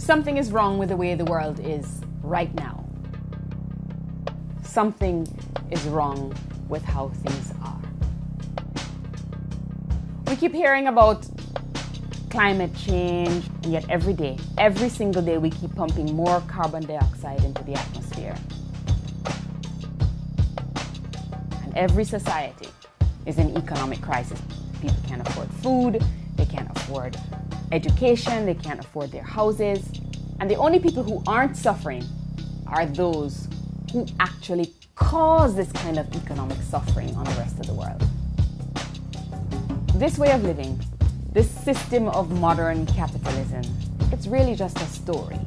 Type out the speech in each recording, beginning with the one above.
Something is wrong with the way the world is right now. Something is wrong with how things are. We keep hearing about climate change, and yet every day, every single day, we keep pumping more carbon dioxide into the atmosphere. And every society is in economic crisis. People can't afford food, they can't afford education, they can't afford their houses. And the only people who aren't suffering are those who actually cause this kind of economic suffering on the rest of the world. This way of living, this system of modern capitalism, it's really just a story.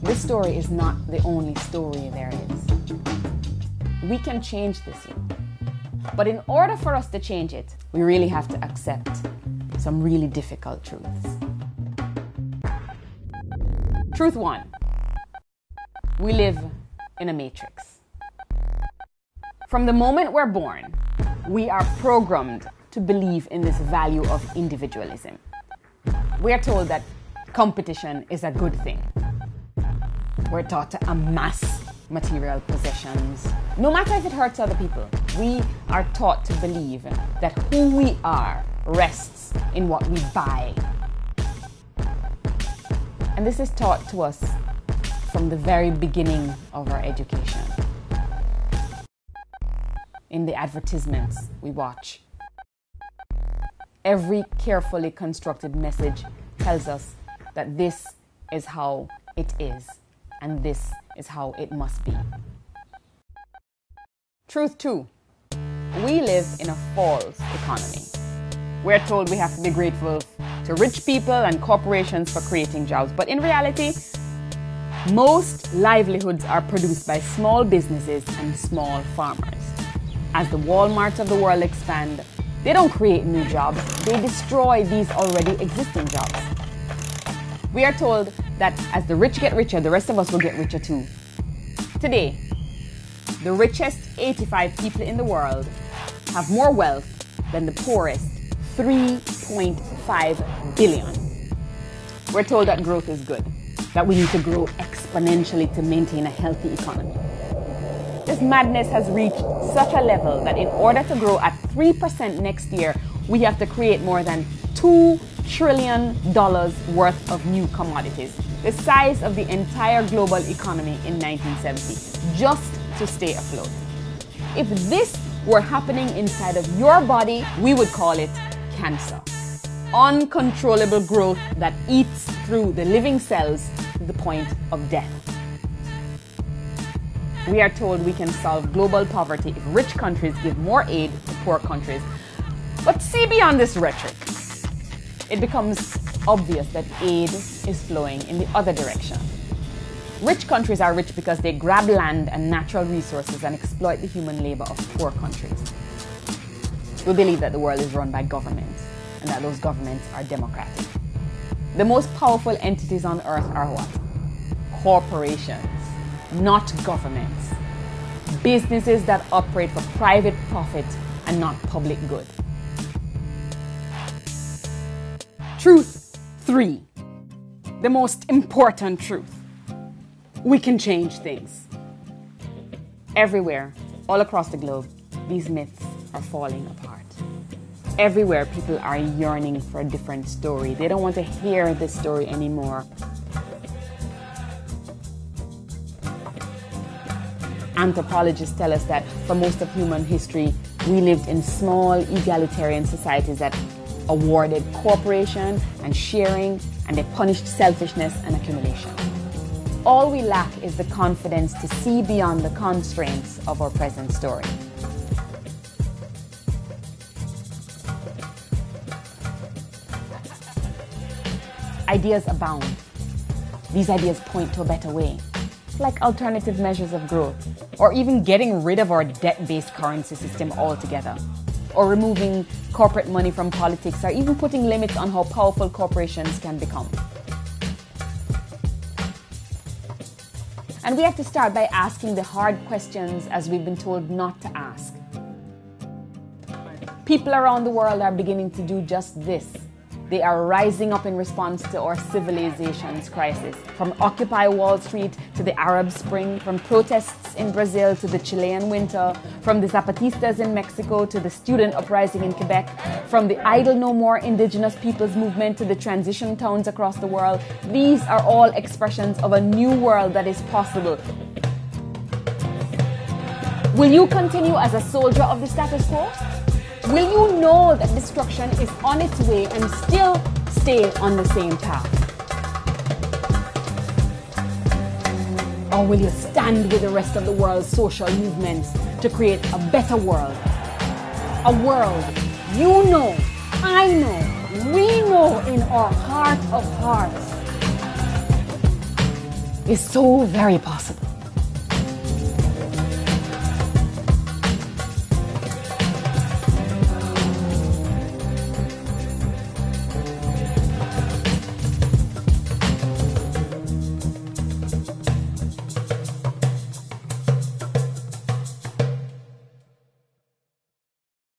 This story is not the only story there is. We can change this thing. But in order for us to change it, we really have to accept some really difficult truths. Truth one, we live in a matrix. From the moment we're born, we are programmed to believe in this value of individualism. We are told that competition is a good thing. We're taught to amass material possessions, no matter if it hurts other people. We are taught to believe that who we are rests in what we buy. And this is taught to us from the very beginning of our education. In the advertisements we watch, every carefully constructed message tells us that this is how it is, and this is how it must be. Truth two, we live in a false economy. We're told we have to be grateful to rich people and corporations for creating jobs, but in reality, most livelihoods are produced by small businesses and small farmers. As the Walmarts of the world expand, they don't create new jobs, they destroy these already existing jobs. We are told that as the rich get richer, the rest of us will get richer too. Today, the richest 85 people in the world have more wealth than the poorest 3.5 billion. We're told that growth is good, that we need to grow exponentially to maintain a healthy economy. This madness has reached such a level that in order to grow at 3% next year, we have to create more than $2 trillion worth of new commodities, the size of the entire global economy in 1970, just to stay afloat. If this were happening inside of your body, we would call it cancer. Uncontrollable growth that eats through the living cells to the point of death. We are told we can solve global poverty if rich countries give more aid to poor countries. But see beyond this rhetoric. It becomes obvious that aid is flowing in the other direction. Rich countries are rich because they grab land and natural resources and exploit the human labor of poor countries. We believe that the world is run by governments and that those governments are democratic. The most powerful entities on earth are what? Corporations, not governments. Businesses that operate for private profit and not public good. Truth three, the most important truth. We can change things. Everywhere, all across the globe, these myths are falling apart. Everywhere, people are yearning for a different story. They don't want to hear this story anymore. Anthropologists tell us that for most of human history, we lived in small, egalitarian societies that awarded cooperation and sharing, and they punished selfishness and accumulation. All we lack is the confidence to see beyond the constraints of our present story. Ideas abound. These ideas point to a better way, like alternative measures of growth, or even getting rid of our debt-based currency system altogether, or removing corporate money from politics, or even putting limits on how powerful corporations can become. And we have to start by asking the hard questions as we've been told not to ask. People around the world are beginning to do just this. They are rising up in response to our civilization's crisis. From Occupy Wall Street to the Arab Spring, from protests in Brazil to the Chilean winter, from the Zapatistas in Mexico to the student uprising in Quebec, from the Idle No More indigenous peoples movement to the transition towns across the world, these are all expressions of a new world that is possible. Will you continue as a soldier of the status quo? Will you know that destruction is on its way and still stay on the same path? Or will you stand with the rest of the world's social movements to create a better world? A world you know, I know, we know in our heart of hearts is so very possible.